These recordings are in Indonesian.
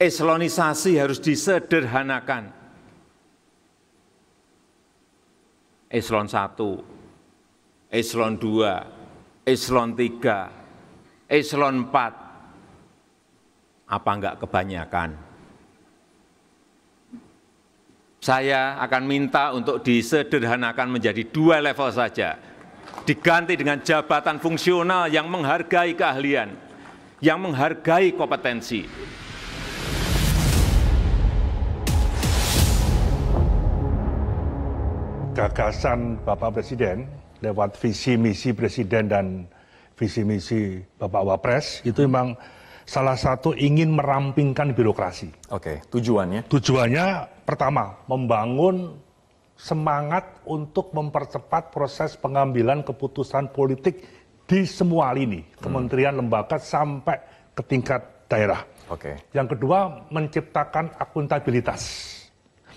eselonisasi harus disederhanakan. Eselon 1, Eselon 2, Eselon 3, Eselon 4. Apa enggak kebanyakan? Saya akan minta untuk disederhanakan menjadi 2 level saja. Diganti dengan jabatan fungsional yang menghargai keahlian, yang menghargai kompetensi. Gagasan Bapak Presiden lewat visi misi Presiden dan visi misi Bapak Wapres itu memang salah satu ingin merampingkan birokrasi. Oke, tujuannya? Tujuannya pertama, membangun semangat untuk mempercepat proses pengambilan keputusan politik di semua lini, kementerian, lembaga, sampai ke tingkat daerah. Oke. Yang kedua, menciptakan akuntabilitas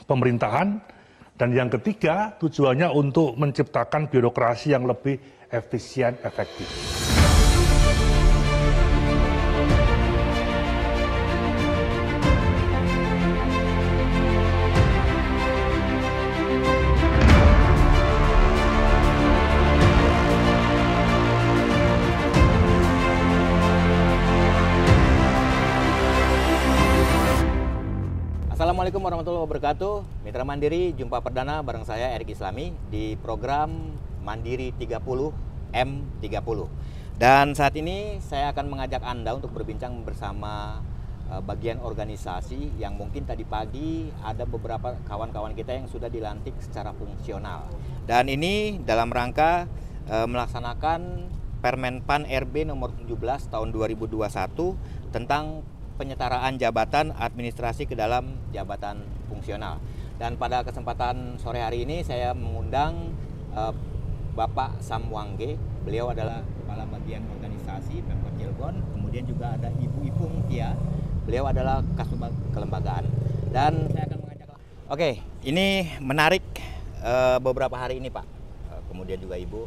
pemerintahan. Dan yang ketiga, tujuannya untuk menciptakan birokrasi yang lebih efisien, efektif. Assalamualaikum warahmatullahi wabarakatuh. Mitra Mandiri, jumpa perdana bareng saya Erik Islami di program Mandiri 30 M30. Dan saat ini saya akan mengajak Anda untuk berbincang bersama bagian organisasi yang mungkin tadi pagi ada beberapa kawan-kawan kita yang sudah dilantik secara fungsional. Dan ini dalam rangka melaksanakan Permenpan RB nomor 17 tahun 2021 tentang penyetaraan jabatan administrasi ke dalam jabatan fungsional. Dan pada kesempatan sore hari ini saya mengundang Bapak Sam Wangge. Beliau adalah Kepala Bagian Organisasi Pemkot Cilegon. Kemudian juga ada Ibu Ipung Tia. Beliau adalah Kasubag Kelembagaan. Dan saya akan mengajak. Oke, ini menarik beberapa hari ini Pak. Kemudian juga Ibu,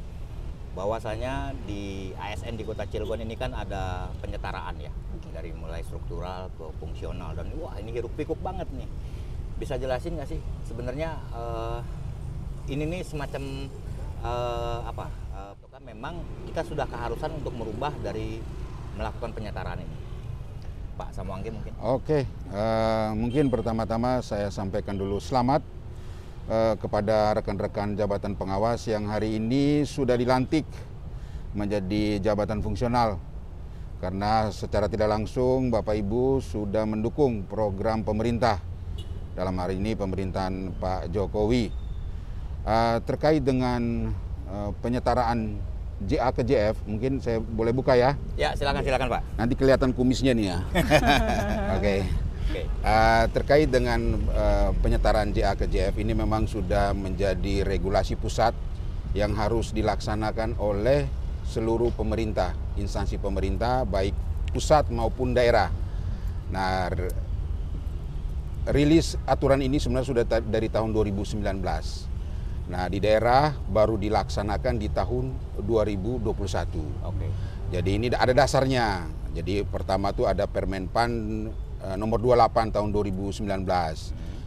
bahwasanya di ASN di Kota Cilegon ini kan ada penyetaraan ya. Dari mulai struktural ke fungsional, dan wah ini hiruk pikuk banget nih. Bisa jelasin nggak sih sebenarnya ini nih semacam kan memang kita sudah keharusan untuk merubah dari melakukan penyetaraan ini, Pak Samwangge mungkin. Oke, mungkin pertama-tama saya sampaikan dulu selamat kepada rekan-rekan jabatan pengawas yang hari ini sudah dilantik menjadi jabatan fungsional. Karena secara tidak langsung Bapak Ibu sudah mendukung program pemerintah, dalam hari ini pemerintahan Pak Jokowi. Terkait dengan penyetaraan JA ke JF, mungkin saya boleh buka ya? Ya, silakan Pak. Nanti kelihatan kumisnya nih ya. Oke. Terkait dengan penyetaraan JA ke JF ini memang sudah menjadi regulasi pusat yang harus dilaksanakan oleh seluruh pemerintah, instansi pemerintah, baik pusat maupun daerah. Nah, rilis aturan ini sebenarnya sudah dari tahun 2019. Nah, di daerah baru dilaksanakan di tahun 2021. Oke. Jadi ini ada dasarnya. Jadi pertama tuh ada Permenpan nomor 28 tahun 2019.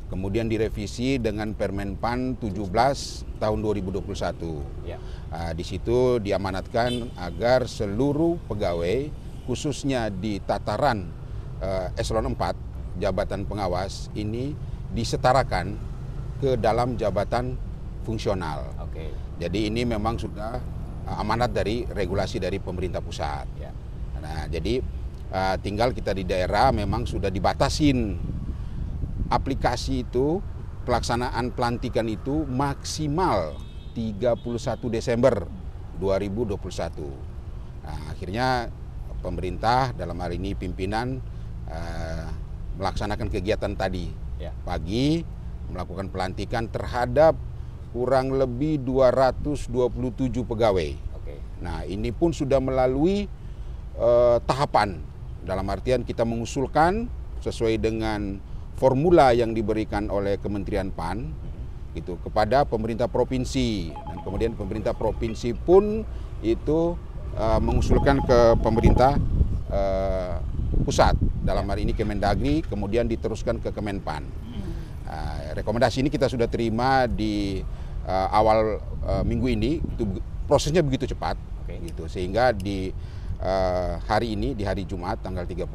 Kemudian direvisi dengan Permenpan 17 tahun 2021. Ya. Di situ diamanatkan agar seluruh pegawai, khususnya di tataran eselon 4, jabatan pengawas, ini disetarakan ke dalam jabatan fungsional. Oke. Jadi ini memang sudah amanat dari regulasi dari pemerintah pusat. Ya. Nah, jadi tinggal kita di daerah memang sudah dibatasin aplikasi itu, pelaksanaan pelantikan itu maksimal 31 Desember 2021. Nah, akhirnya pemerintah dalam hal ini pimpinan melaksanakan kegiatan tadi. Ya. Pagi melakukan pelantikan terhadap kurang lebih 227 pegawai. Oke. Nah, ini pun sudah melalui tahapan. Dalam artian kita mengusulkan sesuai dengan formula yang diberikan oleh Kementerian PAN gitu kepada pemerintah provinsi, dan kemudian pemerintah provinsi pun itu mengusulkan ke pemerintah pusat dalam hari ini Kemendagri, kemudian diteruskan ke Kemenpan. Rekomendasi ini kita sudah terima di awal minggu ini, itu prosesnya begitu cepat, gitu, sehingga di hari ini, di hari Jumat tanggal 31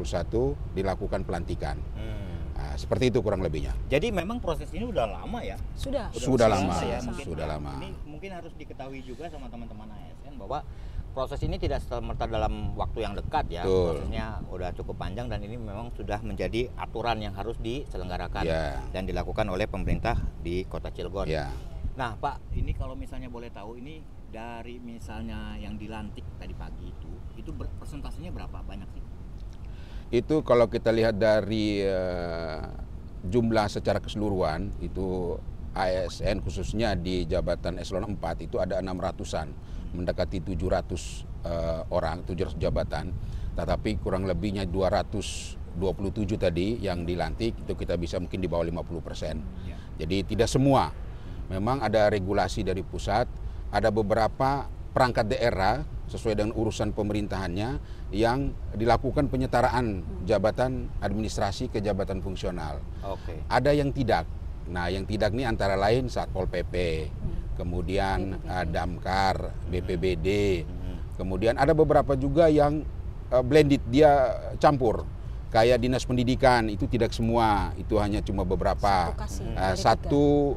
dilakukan pelantikan. Seperti itu kurang lebihnya. Jadi memang proses ini udah lama ya? Sudah lama ya. sudah lama. Ini mungkin harus diketahui juga sama teman-teman ASN bahwa proses ini tidak serta-merta dalam waktu yang dekat ya. Betul. Prosesnya udah cukup panjang dan ini memang sudah menjadi aturan yang harus diselenggarakan dan dilakukan oleh pemerintah di Kota Cilegon. Nah, Pak, ini kalau misalnya boleh tahu, ini dari misalnya yang dilantik tadi pagi itu persentasenya berapa banyak sih? Itu kalau kita lihat dari jumlah secara keseluruhan, itu ASN khususnya di jabatan eselon 4 itu ada 600-an, mendekati 700 orang, 700 jabatan. Tetapi kurang lebihnya 227 tadi yang dilantik, itu kita bisa mungkin di bawah 50%. Jadi tidak semua. Memang ada regulasi dari pusat, ada beberapa perangkat daerah sesuai dengan urusan pemerintahannya yang dilakukan penyetaraan jabatan administrasi ke jabatan fungsional. Ada yang tidak. Nah, yang tidak ini antara lain Satpol PP, kemudian Damkar, BPBD, kemudian ada beberapa juga yang blended, dia campur. Kayak dinas pendidikan itu tidak semua, itu hanya cuma beberapa satu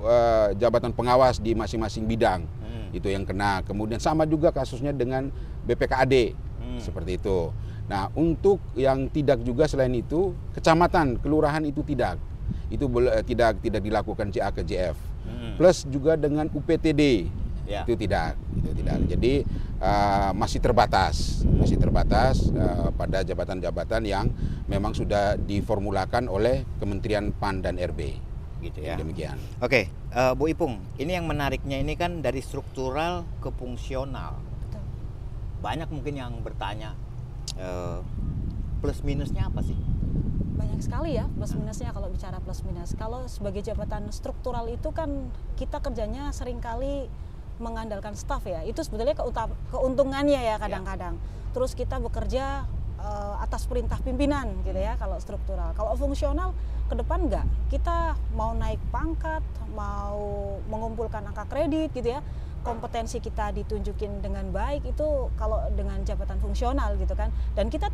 jabatan pengawas di masing-masing bidang. Itu yang kena. Kemudian sama juga kasusnya dengan BPKAD, seperti itu. Nah, untuk yang tidak juga selain itu, kecamatan, kelurahan itu tidak. Itu tidak dilakukan CA ke JF. Plus juga dengan UPTD, itu tidak. Jadi masih terbatas pada jabatan-jabatan yang memang sudah diformulakan oleh Kementerian PAN dan RB. Gitu ya. Demikian. Oke, Bu Ipung, ini yang menariknya ini kan dari struktural ke fungsional. Betul. Banyak mungkin yang bertanya plus minusnya apa sih? Banyak sekali ya plus minusnya kalau bicara plus minus. Kalau sebagai jabatan struktural itu kan kita kerjanya seringkali mengandalkan staf ya. Itu sebetulnya keuntungannya ya kadang-kadang. Terus kita bekerja atas perintah pimpinan gitu ya kalau struktural. Kalau fungsional ke depan enggak. Kita mau naik pangkat, mau mengumpulkan angka kredit gitu ya. Kompetensi kita ditunjukin dengan baik itu kalau dengan jabatan fungsional gitu kan. Dan kita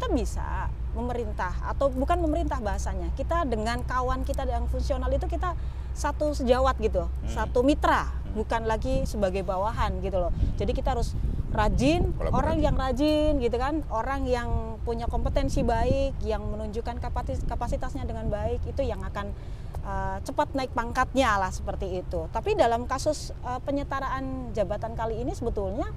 bisa memerintah atau bukan memerintah bahasanya. Kita dengan kawan kita yang fungsional itu kita satu sejawat gitu, satu mitra, bukan lagi sebagai bawahan gitu loh. Jadi kita harus rajin, orang yang rajin gitu kan, orang yang punya kompetensi baik, yang menunjukkan kapasitasnya dengan baik, itu yang akan cepat naik pangkatnya lah seperti itu. Tapi dalam kasus penyetaraan jabatan kali ini sebetulnya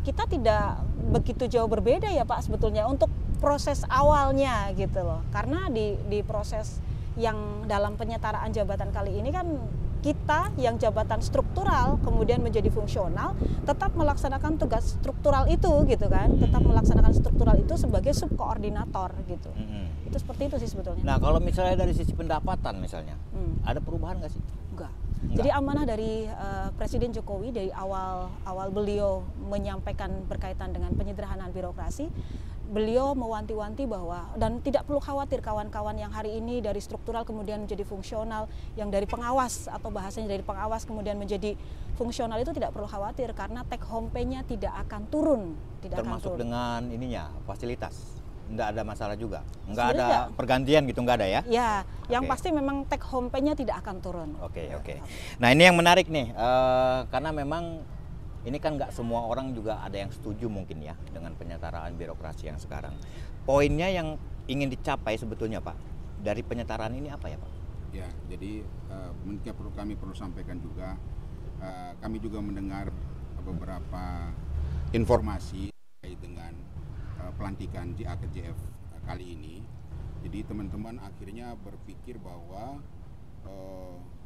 kita tidak begitu jauh berbeda ya Pak sebetulnya untuk proses awalnya gitu loh. Karena di proses yang dalam penyetaraan jabatan kali ini kan kita yang jabatan struktural kemudian menjadi fungsional tetap melaksanakan tugas struktural itu gitu kan, tetap melaksanakan struktural itu sebagai subkoordinator gitu. Itu seperti itu sih sebetulnya. Nah kalau misalnya dari sisi pendapatan misalnya, ada perubahan nggak sih? Enggak. Jadi amanah dari Presiden Jokowi dari awal beliau menyampaikan berkaitan dengan penyederhanaan birokrasi, beliau mewanti-wanti bahwa dan tidak perlu khawatir kawan-kawan yang hari ini dari struktural kemudian menjadi fungsional, yang dari pengawas atau bahasanya dari pengawas kemudian menjadi fungsional itu tidak perlu khawatir karena take home pay-nya tidak akan turun, termasuk dengan ininya fasilitas. Enggak ada masalah juga, enggak ada pergantian gitu, enggak ada ya? Ya, yang pasti memang take home pay-nya tidak akan turun. Oke. Nah ini yang menarik nih, karena memang ini kan nggak semua orang juga ada yang setuju mungkin ya dengan penyetaraan birokrasi yang sekarang. Poinnya yang ingin dicapai sebetulnya Pak, dari penyetaraan ini apa ya Pak? Ya, jadi kami perlu sampaikan juga, kami juga mendengar beberapa informasi terkait dengan pelantikan JA ke JF kali ini. Jadi teman-teman akhirnya berpikir bahwa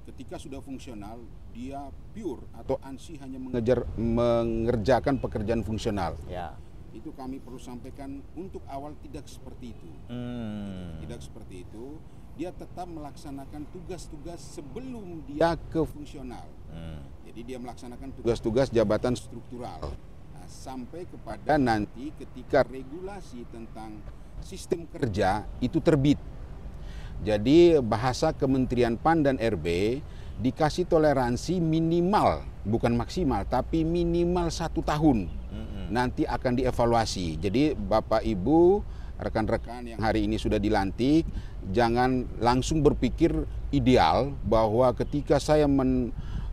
ketika sudah fungsional dia pure atau ANSI hanya mengerjakan pekerjaan fungsional. Ya. Itu kami perlu sampaikan untuk awal tidak seperti itu. Tidak seperti itu. Dia tetap melaksanakan tugas-tugas sebelum dia ke fungsional. Jadi dia melaksanakan tugas-tugas jabatan struktural. Sampai kepada nanti ketika regulasi tentang sistem kerja itu terbit. Jadi bahasa Kementerian PAN dan RB dikasih toleransi minimal, bukan maksimal, tapi minimal 1 tahun. Nanti akan dievaluasi. Jadi Bapak Ibu, rekan-rekan yang hari ini sudah dilantik, jangan langsung berpikir ideal bahwa ketika saya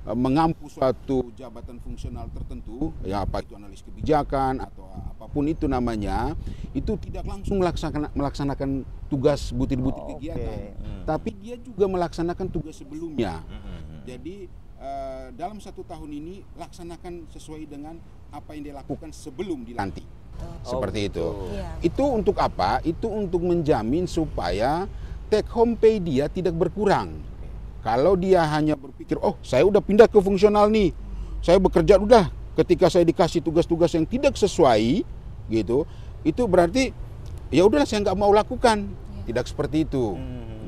mengampu suatu jabatan fungsional tertentu, ya apa itu analis kebijakan atau apapun itu namanya, itu tidak langsung melaksanakan tugas butir-butir kegiatan, tapi dia juga melaksanakan tugas sebelumnya. Jadi dalam 1 tahun ini laksanakan sesuai dengan apa yang dia lakukan sebelum dilantik. Seperti itu. Itu untuk apa? Itu untuk menjamin supaya take home pay dia tidak berkurang. Kalau dia hanya berpikir, oh saya udah pindah ke fungsional nih, saya bekerja udah, ketika saya dikasih tugas-tugas yang tidak sesuai, gitu, itu berarti ya udahlah saya nggak mau lakukan. Tidak seperti itu.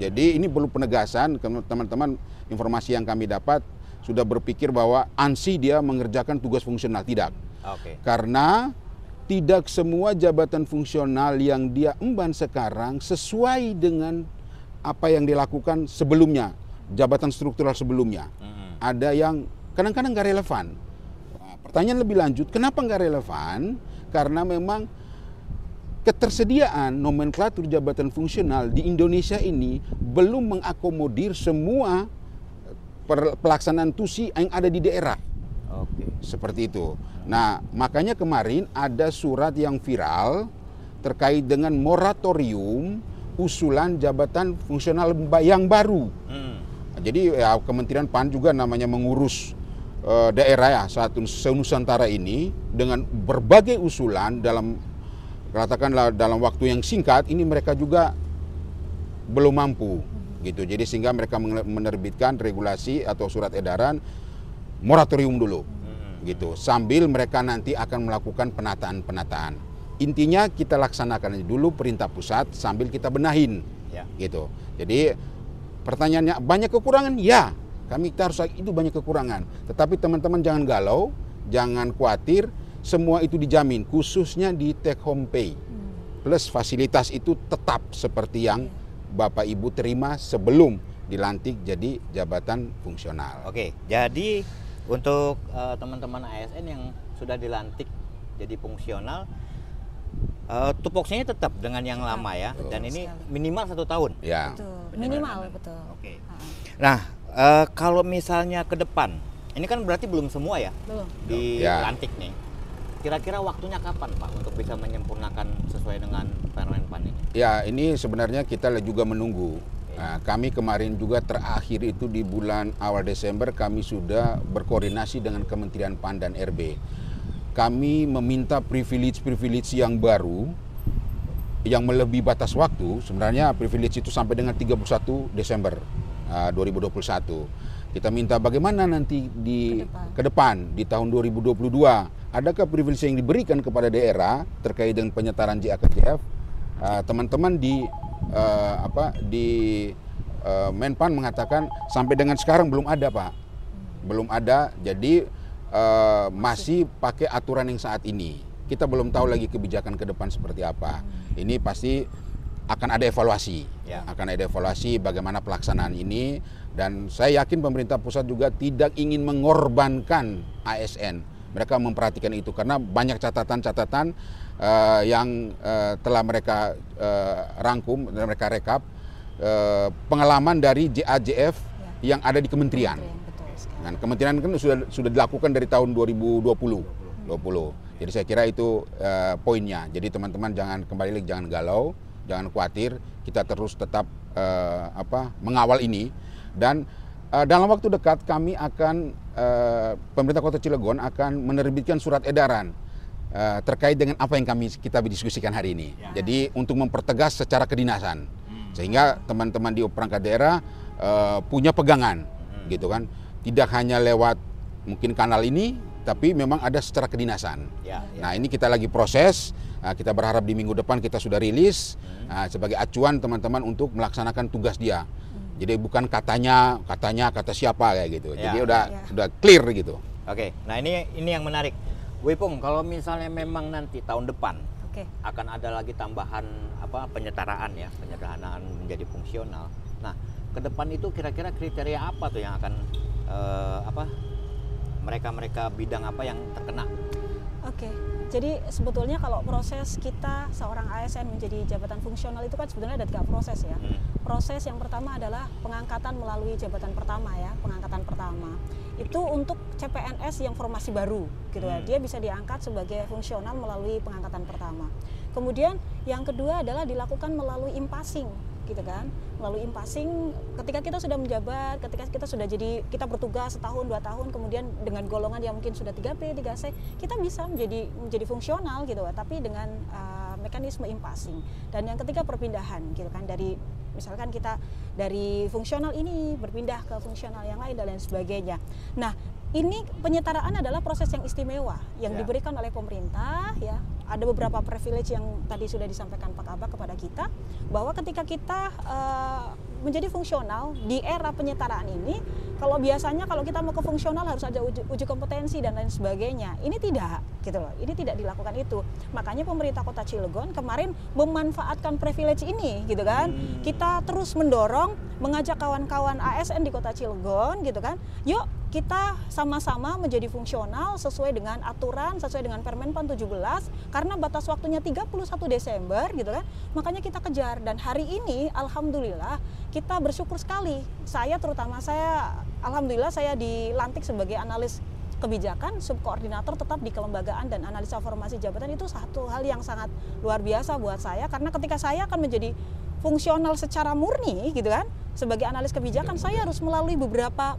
Jadi ini perlu penegasan, teman-teman. Informasi yang kami dapat sudah berpikir bahwa ANSI dia mengerjakan tugas fungsional, tidak. Karena tidak semua jabatan fungsional yang dia emban sekarang sesuai dengan apa yang dilakukan sebelumnya, jabatan struktural sebelumnya. Ada yang kadang-kadang nggak relevan. Nah, pertanyaan lebih lanjut, kenapa nggak relevan? Karena memang ketersediaan nomenklatur jabatan fungsional di Indonesia ini belum mengakomodir semua pelaksanaan TUSI yang ada di daerah. Seperti itu. Nah, makanya kemarin ada surat yang viral terkait dengan moratorium usulan jabatan fungsional yang baru. Jadi ya, Kementerian PAN juga namanya mengurus daerah ya se-Nusantara ini dengan berbagai usulan dalam katakanlah dalam waktu yang singkat ini mereka juga belum mampu gitu. Jadi sehingga mereka menerbitkan regulasi atau surat edaran moratorium dulu gitu. Sambil mereka nanti akan melakukan penataan-penataan. Intinya kita laksanakan dulu perintah pusat sambil kita benahin gitu. Jadi pertanyaannya banyak kekurangan? Ya, kita harus itu banyak kekurangan. Tetapi teman-teman jangan galau, jangan khawatir, semua itu dijamin khususnya di take home pay. Plus fasilitas itu tetap seperti yang Bapak Ibu terima sebelum dilantik jadi jabatan fungsional. Oke, jadi untuk teman-teman ASN yang sudah dilantik jadi fungsional, tupoksinya tetap dengan yang lama ya, dan ini minimal 1 tahun. Ya. Betul. Minimal, betul. Oke. Nah, kalau misalnya ke depan, ini kan berarti belum semua ya dilantik nih. Kira-kira waktunya kapan Pak untuk bisa menyempurnakan sesuai dengan Permen PAN ini? Ya, ini sebenarnya kita juga menunggu. Nah, kami kemarin juga terakhir itu di bulan awal Desember kami sudah berkoordinasi dengan Kementerian PAN dan RB. Kami meminta privilege yang baru yang melebihi batas waktu. Sebenarnya privilege itu sampai dengan 31 Desember 2021. Kita minta bagaimana nanti ke depan di tahun 2022 adakah privilege yang diberikan kepada daerah terkait dengan penyetaraan JAKJF? Teman-teman di Menpan mengatakan sampai dengan sekarang belum ada Pak, belum ada. Jadi masih pakai aturan yang saat ini. Kita belum tahu lagi kebijakan ke depan seperti apa. Ini pasti akan ada evaluasi, akan ada evaluasi bagaimana pelaksanaan ini. Dan saya yakin pemerintah pusat juga tidak ingin mengorbankan ASN. Mereka memperhatikan itu karena banyak catatan-catatan yang telah mereka rangkum dan mereka rekap pengalaman dari JAJF yang ada di kementerian. Dan kementerian kan sudah dilakukan dari tahun 2020. Jadi saya kira itu poinnya. Jadi teman-teman jangan kembali lagi, jangan galau, jangan khawatir. Kita terus tetap mengawal ini. Dan dalam waktu dekat kami akan pemerintah Kota Cilegon akan menerbitkan surat edaran terkait dengan apa yang kita diskusikan hari ini. Jadi untuk mempertegas secara kedinasan, sehingga teman-teman di perangkat daerah punya pegangan, gitu kan? Tidak hanya lewat mungkin kanal ini, tapi memang ada secara kedinasan. Nah ini kita lagi proses. Kita berharap di minggu depan kita sudah rilis sebagai acuan teman-teman untuk melaksanakan tugas dia. Jadi bukan kata siapa kayak gitu. Jadi udah clear gitu. Oke, nah ini yang menarik. Wipung, kalau misalnya memang nanti tahun depan Oke. akan ada lagi tambahan penyetaraan ya, penyederhanaan menjadi fungsional. Nah, ke depan itu kira-kira kriteria apa tuh yang akan mereka bidang apa yang terkena? Oke, jadi sebetulnya kalau proses kita seorang ASN menjadi jabatan fungsional itu kan sebetulnya ada 3 proses ya. Proses yang pertama adalah pengangkatan melalui jabatan pertama ya, pengangkatan pertama. Itu untuk CPNS yang formasi baru gitu ya. Dia bisa diangkat sebagai fungsional melalui pengangkatan pertama. Kemudian yang kedua adalah dilakukan melalui impasing gitu kan. Melalui impasing ketika kita sudah menjabat, ketika kita sudah kita bertugas setahun 2 tahun, kemudian dengan golongan yang mungkin sudah 3P, 3C, kita bisa menjadi fungsional gitu, tapi dengan mekanisme impasing. Dan yang ketiga perpindahan gitu kan, dari misalkan kita dari fungsional ini berpindah ke fungsional yang lain dan lain sebagainya. Nah, ini penyetaraan adalah proses yang istimewa yang diberikan oleh pemerintah ya. Ada beberapa privilege yang tadi sudah disampaikan Pak Kabak kepada kita, bahwa ketika kita menjadi fungsional di era penyetaraan ini, kalau biasanya kalau kita mau ke fungsional harus ada uji kompetensi dan lain sebagainya. Ini tidak gitu loh. Ini tidak dilakukan itu. Makanya pemerintah Kota Cilegon kemarin memanfaatkan privilege ini gitu kan. Kita terus mendorong, mengajak kawan-kawan ASN di Kota Cilegon gitu kan. Yuk kita sama-sama menjadi fungsional sesuai dengan aturan, sesuai dengan Permen PAN 17, karena batas waktunya 31 Desember gitu kan. Makanya kita kejar, dan hari ini alhamdulillah kita bersyukur sekali. Alhamdulillah saya dilantik sebagai analis kebijakan, subkoordinator tetap di kelembagaan dan analisa formasi jabatan. Itu satu hal yang sangat luar biasa buat saya, karena ketika saya akan menjadi fungsional secara murni gitu kan, sebagai analis kebijakan, saya harus melalui beberapa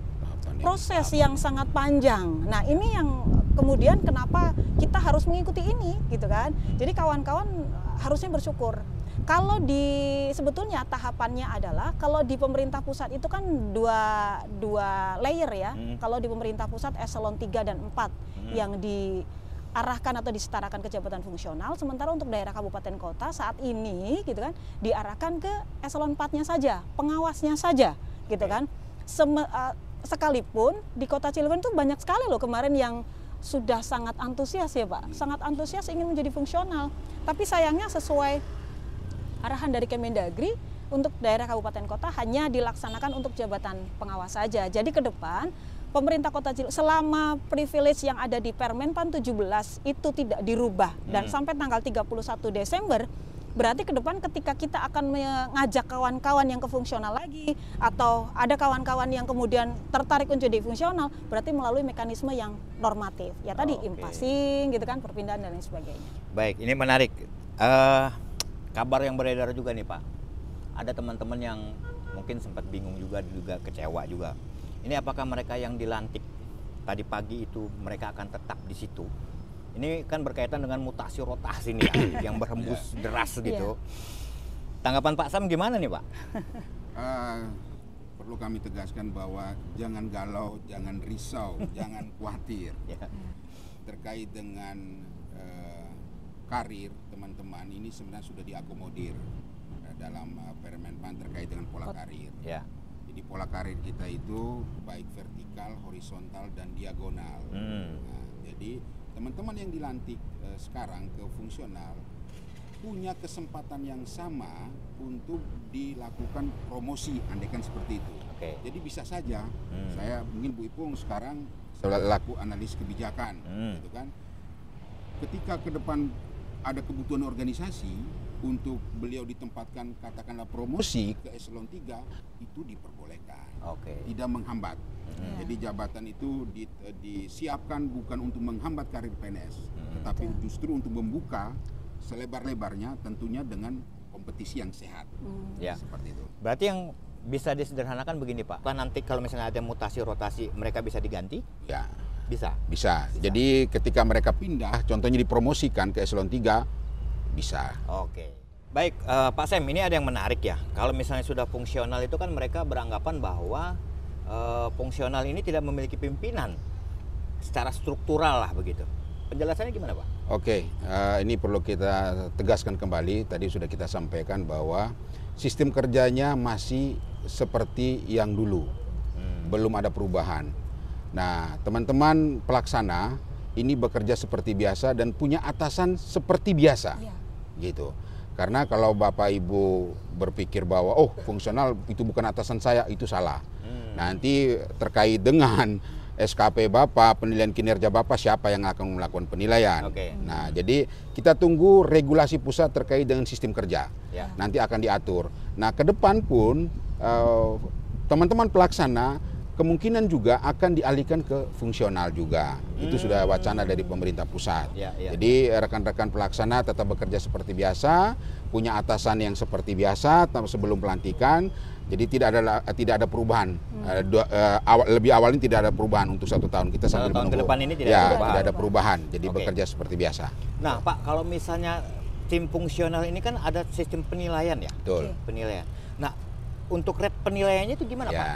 proses yang sangat panjang. Nah, ini yang kemudian kenapa kita harus mengikuti ini gitu kan. Jadi kawan-kawan harusnya bersyukur. Kalau sebetulnya tahapannya adalah, kalau di pemerintah pusat itu kan dua layer ya. Kalau di pemerintah pusat eselon 3 dan 4 yang diarahkan atau disetarakan ke jabatan fungsional, sementara untuk daerah kabupaten kota saat ini gitu kan diarahkan ke eselon 4-nya saja, pengawasnya saja gitu kan. Sekalipun di Kota Cilegon itu banyak sekali loh kemarin yang sudah sangat antusias ya Pak, sangat antusias ingin menjadi fungsional. Tapi sayangnya sesuai arahan dari Kemendagri, untuk daerah kabupaten kota hanya dilaksanakan untuk jabatan pengawas saja. Jadi ke depan pemerintah Kota Cilegon selama privilege yang ada di Permen PAN 17 itu tidak dirubah dan sampai tanggal 31 Desember, berarti ke depan ketika kita akan mengajak kawan-kawan yang ke fungsional lagi, atau ada kawan-kawan yang kemudian tertarik untuk jadi fungsional, berarti melalui mekanisme yang normatif. Ya tadi impasing gitu kan, perpindahan dan lain sebagainya. Baik, ini menarik. Kabar yang beredar juga nih Pak. Ada teman-teman yang mungkin sempat bingung juga kecewa juga. Ini apakah mereka yang dilantik tadi pagi itu mereka akan tetap di situ? Ini kan berkaitan dengan mutasi rotasi nih ya, yang berhembus deras gitu. Tanggapan Pak Sam gimana nih Pak? Perlu kami tegaskan bahwa jangan galau, jangan risau, jangan khawatir. Terkait dengan karir teman-teman ini sebenarnya sudah diakomodir dalam Permen PAN terkait dengan pola karir. Jadi pola karir kita itu baik vertikal, horizontal, dan diagonal. Jadi teman-teman yang dilantik sekarang ke fungsional punya kesempatan yang sama untuk dilakukan promosi, andaikan seperti itu. Jadi bisa saja saya mungkin Bu Ipung sekarang selaku analis kebijakan, gitu kan. Ketika ke depan ada kebutuhan organisasi untuk beliau ditempatkan katakanlah promosi ke eselon 3, itu diperbolehkan, tidak menghambat. Jadi jabatan itu disiapkan bukan untuk menghambat karir PNS, tetapi justru untuk membuka selebar-lebarnya, tentunya dengan kompetisi yang sehat. Seperti itu. Berarti yang bisa disederhanakan begini Pak, nanti kalau misalnya ada mutasi rotasi mereka bisa diganti? Ya. Bisa. Jadi ketika mereka pindah, contohnya dipromosikan ke eselon 3, bisa. Baik, Pak Sam, ini ada yang menarik ya. Kalau misalnya sudah fungsional itu kan mereka beranggapan bahwa fungsional ini tidak memiliki pimpinan secara struktural lah begitu. Penjelasannya gimana Pak? Ini perlu kita tegaskan kembali. Tadi sudah kita sampaikan bahwa sistem kerjanya masih seperti yang dulu, belum ada perubahan. Nah, teman-teman pelaksana ini bekerja seperti biasa dan punya atasan seperti biasa. gitu. Karena kalau Bapak Ibu berpikir bahwa oh fungsional itu bukan atasan saya, itu salah. Nanti terkait dengan SKP Bapak, penilaian kinerja Bapak, siapa yang akan melakukan penilaian. Nah, jadi kita tunggu regulasi pusat terkait dengan sistem kerja. Nanti akan diatur. Nah, ke depan pun teman-teman pelaksana kemungkinan juga akan dialihkan ke fungsional juga. Itu sudah wacana dari pemerintah pusat. Jadi rekan-rekan pelaksana tetap bekerja seperti biasa, punya atasan yang seperti biasa sebelum pelantikan. Jadi tidak ada perubahan. Lebih awalnya tidak ada perubahan untuk 1 tahun. Kita sambil tahun menunggu. ke depan ini tidak ada perubahan. Jadi bekerja seperti biasa. Nah, Pak, kalau misalnya tim fungsional ini kan ada sistem penilaian ya. Betul. Penilaian. Nah, untuk rate penilaiannya itu gimana, Pak?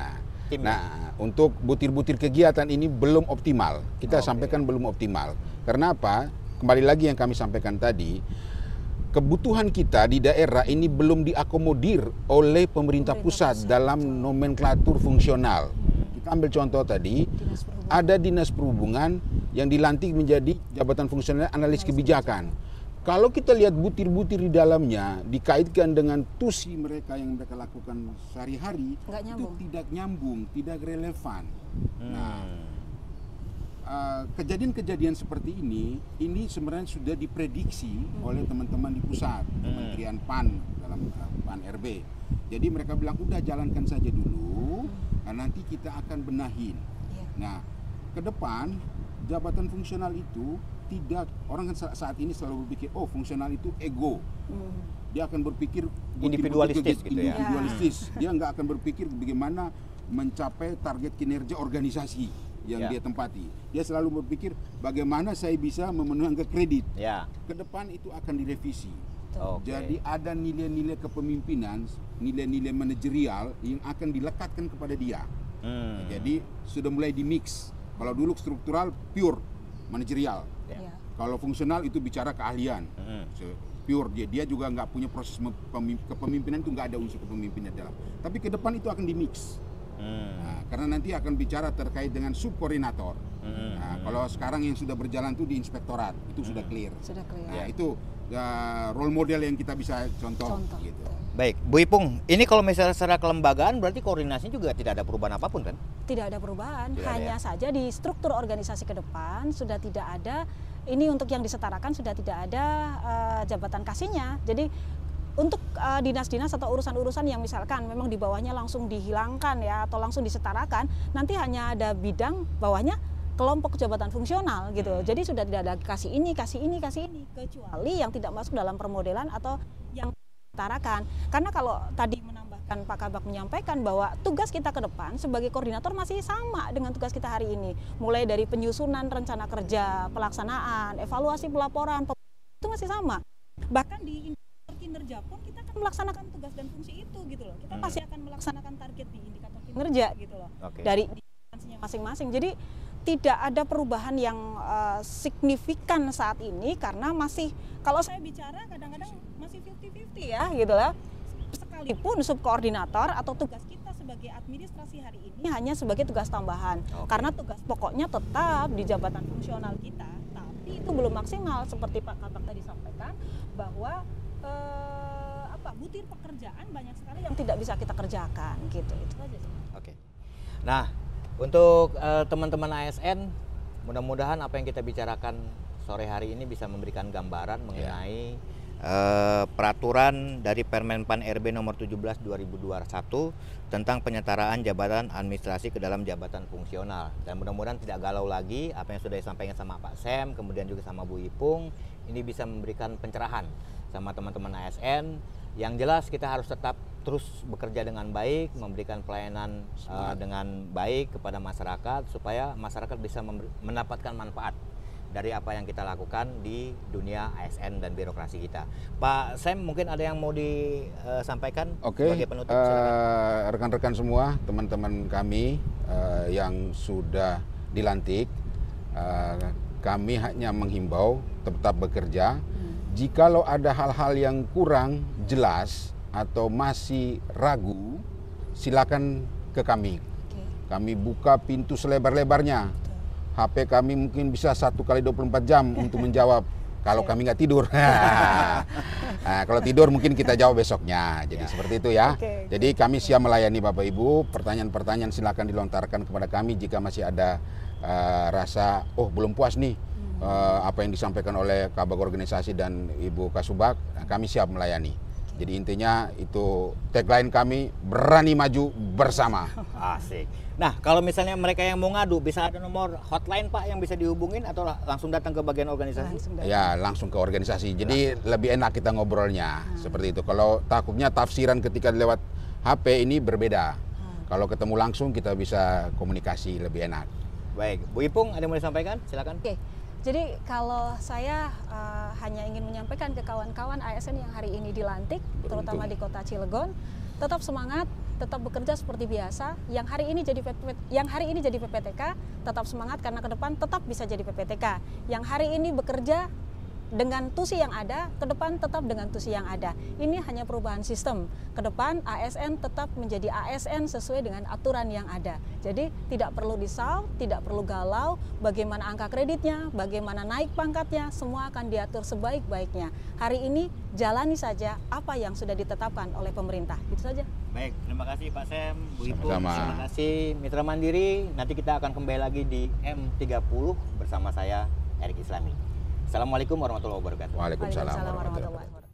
Timnya? Nah, untuk butir-butir kegiatan ini belum optimal. Kita sampaikan belum optimal. Karena apa? Kembali lagi yang kami sampaikan tadi, kebutuhan kita di daerah ini belum diakomodir oleh pemerintah pusat dalam nomenklatur fungsional. Kita ambil contoh tadi, ada dinas perhubungan yang dilantik menjadi jabatan fungsional analis kebijakan. Kalau kita lihat butir-butir di dalamnya dikaitkan dengan tusi mereka yang mereka lakukan sehari-hari, itu tidak nyambung, tidak relevan. Nah, kejadian-kejadian seperti ini sebenarnya sudah diprediksi oleh teman-teman di pusat, Kementerian PAN dalam PAN RB. Jadi mereka bilang udah jalankan saja dulu, nanti kita akan benahin. Nah, ke depan jabatan fungsional itu tidak, orang kan saat ini selalu berpikir oh fungsional itu ego. Dia akan berpikir individualistis gitu ya. Dia nggak akan berpikir bagaimana mencapai target kinerja organisasi yang dia tempati. Dia selalu berpikir bagaimana saya bisa memenuhi angka kredit. Ke depan itu akan direvisi. Jadi ada nilai-nilai kepemimpinan, nilai-nilai manajerial yang akan dilekatkan kepada dia. Jadi sudah mulai dimix. Kalau dulu struktural pure manajerial. Kalau fungsional itu bicara keahlian. Pure dia juga nggak punya proses kepemimpinan, itu nggak ada unsur kepemimpinan dalam. Tapi ke depan itu akan dimix. Nah, karena nanti akan bicara terkait dengan subkoordinator. Nah, kalau sekarang yang sudah berjalan itu di inspektorat itu sudah clear. Nah, itu role model yang kita bisa contoh. Gitu. Baik, Bu Ipung, ini kalau misalnya secara kelembagaan berarti koordinasinya juga tidak ada perubahan apapun kan? Tidak ada perubahan, hanya saja di struktur organisasi ke depan sudah tidak ada, ini untuk yang disetarakan sudah tidak ada jabatan kasihnya. Jadi untuk dinas-dinas atau urusan-urusan yang misalkan memang di bawahnya langsung dihilangkan ya atau langsung disetarakan, nanti hanya ada bidang bawahnya kelompok jabatan fungsional gitu. Jadi sudah tidak ada kasih ini, kecuali yang tidak masuk dalam permodelan atau yang disetarakan. Karena kalau tadi menambahkan Pak Kabak menyampaikan bahwa tugas kita ke depan sebagai koordinator masih sama dengan tugas kita hari ini. Mulai dari penyusunan rencana kerja, pelaksanaan, evaluasi pelaporan, itu masih sama. Bahkan di kinerja pun kita akan melaksanakan tugas dan fungsi itu gitu loh. Kita pasti akan melaksanakan target di indikator kinerja gitu loh. Dari instansinya masing-masing. Jadi tidak ada perubahan yang signifikan saat ini karena masih, kalau saya bicara kadang-kadang masih 50-50 ya gitu lah. Sekalipun subkoordinator atau tugas kita sebagai administrasi hari ini hanya sebagai tugas tambahan. Karena tugas pokoknya tetap di jabatan fungsional kita, tapi itu belum maksimal seperti Pak Kabak tadi sampaikan bahwa butir pekerjaan banyak sekali yang tidak bisa kita kerjakan gitu. Itu saja sih. Nah, untuk teman-teman ASN, mudah-mudahan apa yang kita bicarakan sore hari ini bisa memberikan gambaran mengenai peraturan dari Permen PAN RB nomor 17 2021 tentang penyetaraan jabatan administrasi ke dalam jabatan fungsional. Dan mudah-mudahan tidak galau lagi apa yang sudah disampaikan sama Pak Sem, kemudian juga sama Bu Ipung, ini bisa memberikan pencerahan sama teman-teman ASN. Yang jelas kita harus tetap terus bekerja dengan baik, memberikan pelayanan dengan baik kepada masyarakat supaya masyarakat bisa mendapatkan manfaat dari apa yang kita lakukan di dunia ASN dan birokrasi kita. Pak Sem, mungkin ada yang mau disampaikan sebagai penutup? Rekan-rekan semua, teman-teman kami yang sudah dilantik, kami hanya menghimbau tetap bekerja. Jikalau ada hal-hal yang kurang jelas atau masih ragu, silakan ke kami. Kami buka pintu selebar-lebarnya. HP kami mungkin bisa 1 kali 24 jam untuk menjawab kalau kami nggak tidur. Nah, kalau tidur mungkin kita jawab besoknya. Jadi seperti itu ya. Jadi kami siap melayani Bapak Ibu. Pertanyaan-pertanyaan silakan dilontarkan kepada kami jika masih ada rasa belum puas nih apa yang disampaikan oleh Kabag Organisasi dan Ibu Kasubag. Nah, kami siap melayani. Jadi intinya itu tagline kami, berani maju bersama. Asik. Nah, kalau misalnya mereka yang mau ngadu, bisa ada nomor hotline Pak yang bisa dihubungin atau langsung datang ke bagian organisasi? Ya, langsung ke organisasi. Jadi lebih enak kita ngobrolnya seperti itu. Kalau takutnya tafsiran ketika lewat HP ini berbeda. Kalau ketemu langsung kita bisa komunikasi lebih enak. Baik, Bu Ipung ada yang mau disampaikan? Silakan. Oke. Jadi kalau saya hanya ingin menyampaikan ke kawan-kawan ASN yang hari ini dilantik, terutama di Kota Cilegon, tetap semangat, tetap bekerja seperti biasa. Yang hari ini jadi PPTK, tetap semangat karena ke depan tetap bisa jadi PPTK. Yang hari ini bekerja dengan tusi yang ada, ke depan tetap dengan tusi yang ada. Ini hanya perubahan sistem. Ke depan ASN tetap menjadi ASN sesuai dengan aturan yang ada. Jadi tidak perlu risau, tidak perlu galau, bagaimana angka kreditnya, bagaimana naik pangkatnya, semua akan diatur sebaik-baiknya. Hari ini jalani saja apa yang sudah ditetapkan oleh pemerintah. Itu saja. Baik, terima kasih Pak Sem, Bu Ipung, Sama-sama. terima kasih Mitra Mandiri. Nanti kita akan kembali lagi di M30 bersama saya Erik Islami. Assalamualaikum warahmatullahi wabarakatuh. Waalaikumsalam Waalaikumsalam warahmatullahi warahmatullahi wabarakatuh.